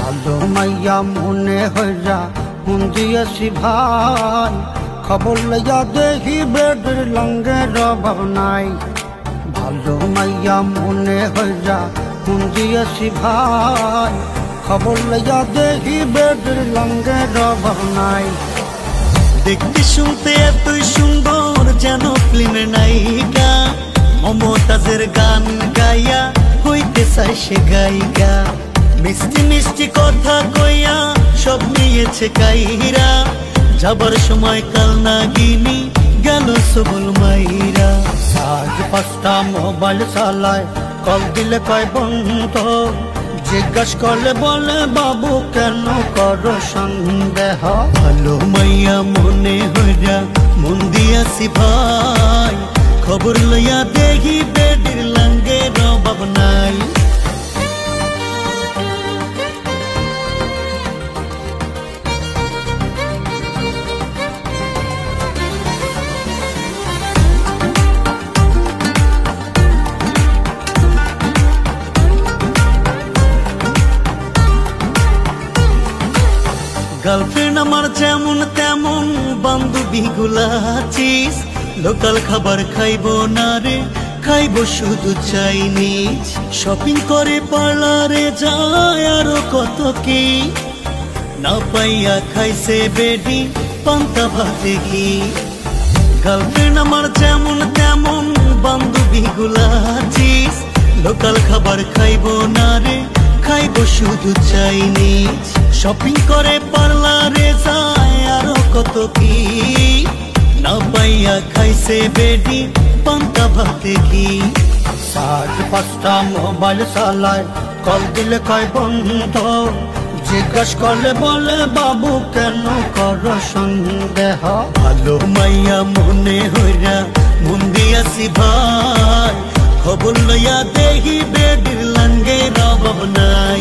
ভালো মাইয়া মনে হইয়া মন দিয়েছি ভাই, খবর লইয়া দেখি বেডের লঙ্গের অভাব নাই। ভালো মাইয়া মনে হইয়া মন দিয়েছি ভাই, খবর লইয়া দেখি বেডের লঙ্গের অভাব নাই। দেখতে শুনতে এতই সুন্দর যেন ফিল্মের নায়িকা, মমতাজের গান গাইয়া হইতে চাই সে গায়িকা। মিষ্টি মিষ্টি কথা কইয়া সব নিয়েছে কাইরা, যাবার সময় কাল নাগিনী গেল সবল মাইরা। আজ 5টা মোবাইল চালায়, কল দিলে কয় বন্ধ, জিজ্ঞাস করলে বলে বাবু কেন করো সন্দেহ। ভালো মাইয়া মনে হইয়া মন দিয়াছি ভাই, খবর লইয়া দেখি বেডের লঙ্গের অভাব নাই। গার্লফ্রেন্ড আমার যেমন তেমন বান্ধবী গুলাচিস, লোকাল খাবার খাইবো না রে, খাইবো শুধু চাইনিজ। শপিং করে পার্লারে যায় আরো কত কি, না পাইয়া খাইছে বেডি পান্তা ভাতে ঘি। গার্লফ্রেন্ড আমার যেমন তেমন বান্ধবী গুলাচিস, লোকাল খাবার খাইবো না রে, খাইবো শুধু চাইনিজ। শপিং করে পার্লারে যায় আরো কত কি, না পাইয়া খাইছে বেডি পান্তা ভাতে ঘি। আজ 5টা মোবাইল চালায়, কল দিলে কয় বন্ধ, জিজ্ঞাস করলে বলে বাবু কেন করো সন্দেহ। ভালো মাইয়া মনে হইয়া মন দিয়াছি ভাই, খবর লইয়া দেখি বেডের লঙ্গের অভাব নাই।